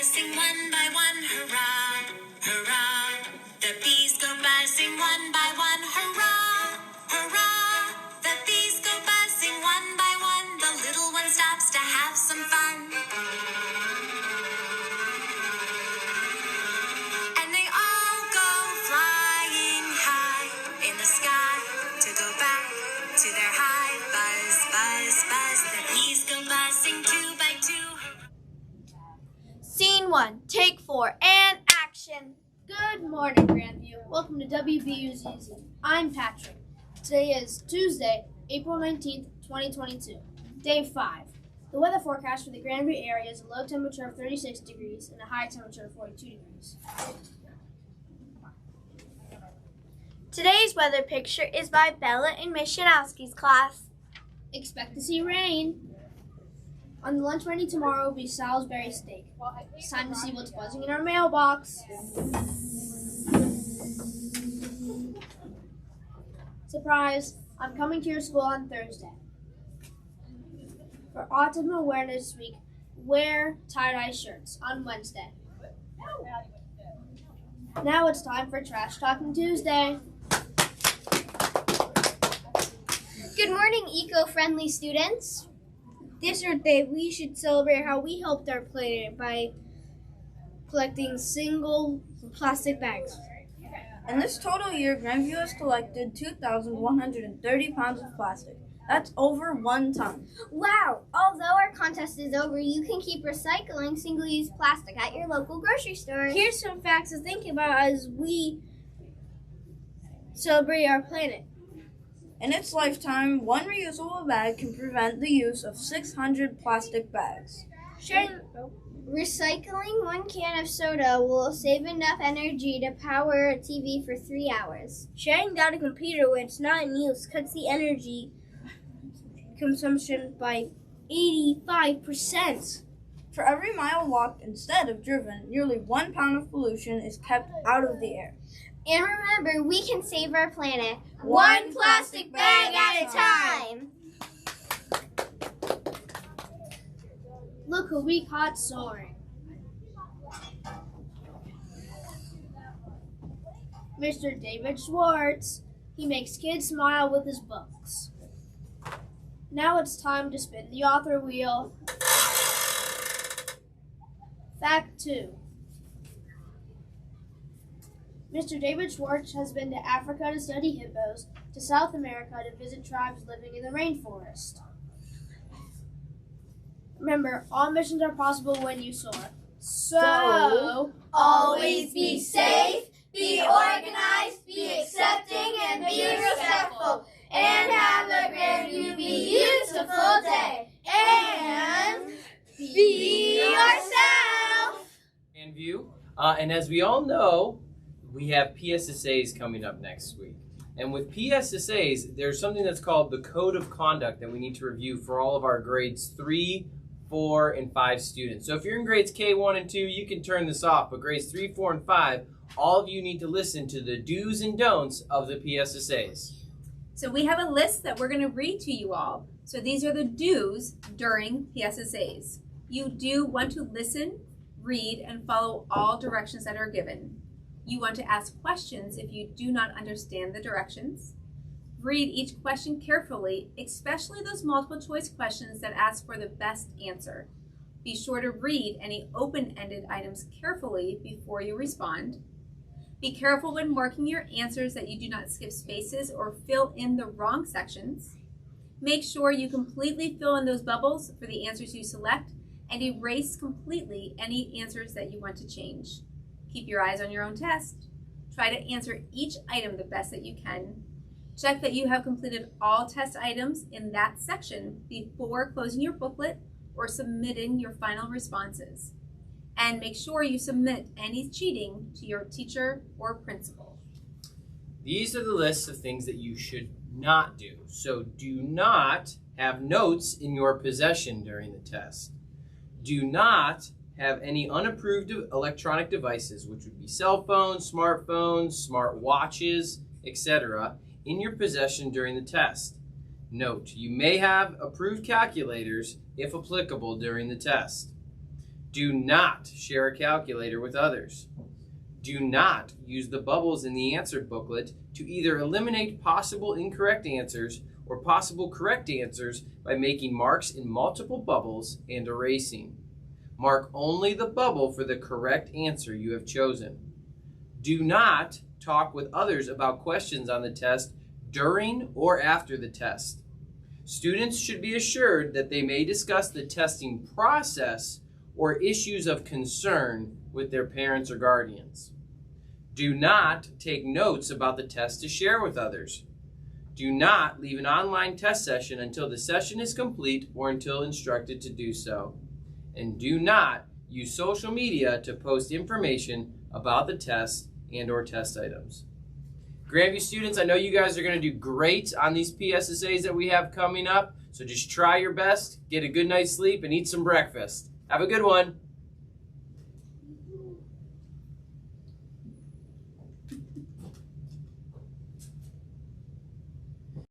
sing one by one, hurrah, hurrah. The bees go buzzing one by one, hurrah, hurrah. The bees go buzzing one by one. The little one stops to have some fun. And they all go flying high in the sky to go back to their hive. Buzz, buzz, buzz. The bees go buzzing 2 by 2. Scene 1, take 4, and action! Good morning, Grandview. Welcome to WBUZ. I'm Patrick. Today is Tuesday, April 19th, 2022, day 5. The weather forecast for the Grandview area is a low temperature of 36 degrees and a high temperature of 42 degrees. Today's weather picture is by Bella in Miss Shanowski's class. Expect to see rain. On the lunch menu tomorrow will be Salisbury steak. It's time to see what's buzzing in our mailbox. Surprise! I'm coming to your school on Thursday. For Autumn Awareness Week, wear tie-dye shirts on Wednesday. Now it's time for Trash Talking Tuesday. Good morning, eco-friendly students. This Earth Day, we should celebrate how we helped our planet by collecting single plastic bags. In this total year, Grandview has collected 2,130 pounds of plastic. That's over 1 ton. Wow! Although our contest is over, you can keep recycling single-use plastic at your local grocery store. Here's some facts to think about as we celebrate our planet. In its lifetime, one reusable bag can prevent the use of 600 plastic bags. Recycling 1 can of soda will save enough energy to power a TV for 3 hours. Shutting down a computer when it's not in use cuts the energy consumption by 85%. For every mile walked instead of driven, nearly 1 pound of pollution is kept out of the air. And remember, we can save our planet 1 plastic bag at a time. Look who we caught soaring. Mr. David Schwartz. He makes kids smile with his books. Now it's time to spin the author wheel. Fact 2. Mr. David Schwartz has been to Africa to study hippos, to South America to visit tribes living in the rainforest. Remember, all missions are possible when you soar. So, Always be safe, be organized, be accepting, and be respectful. And have a Grandview beautiful day. And be yourself. Grandview. And as we all know, we have PSSAs coming up next week. And with PSSAs, there's something that's called the Code of Conduct that we need to review for all of our grades 3, 4, and 5 students. So if you're in grades K1 and 2, you can turn this off. But grades 3, 4, and 5, all of you need to listen to the do's and don'ts of the PSSAs. So we have a list that we're going to read to you all. So these are the do's during PSSAs. You do want to listen, read, and follow all directions that are given. You want to ask questions if you do not understand the directions. Read each question carefully, especially those multiple choice questions that ask for the best answer. Be sure to read any open-ended items carefully before you respond. Be careful when marking your answers that you do not skip spaces or fill in the wrong sections. Make sure you completely fill in those bubbles for the answers you select and erase completely any answers that you want to change. Keep your eyes on your own test. Try to answer each item the best that you can. Check that you have completed all test items in that section before closing your booklet or submitting your final responses. And make sure you submit any cheating to your teacher or principal. These are the lists of things that you should not do. So do not have notes in your possession during the test. Do not have any unapproved electronic devices, which would be cell phones, smartphones, smart watches, etc., in your possession during the test. Note, you may have approved calculators, if applicable, during the test. Do not share a calculator with others. Do not use the bubbles in the answer booklet to either eliminate possible incorrect answers or possible correct answers by making marks in multiple bubbles and erasing. Mark only the bubble for the correct answer you have chosen. Do not talk with others about questions on the test during or after the test. Students should be assured that they may discuss the testing process or issues of concern with their parents or guardians. Do not take notes about the test to share with others. Do not leave an online test session until the session is complete or until instructed to do so. And do not use social media to post information about the test and or test items. Grandview students, I know you guys are going to do great on these PSSAs that we have coming up, so just try your best, get a good night's sleep, and eat some breakfast. Have a good one.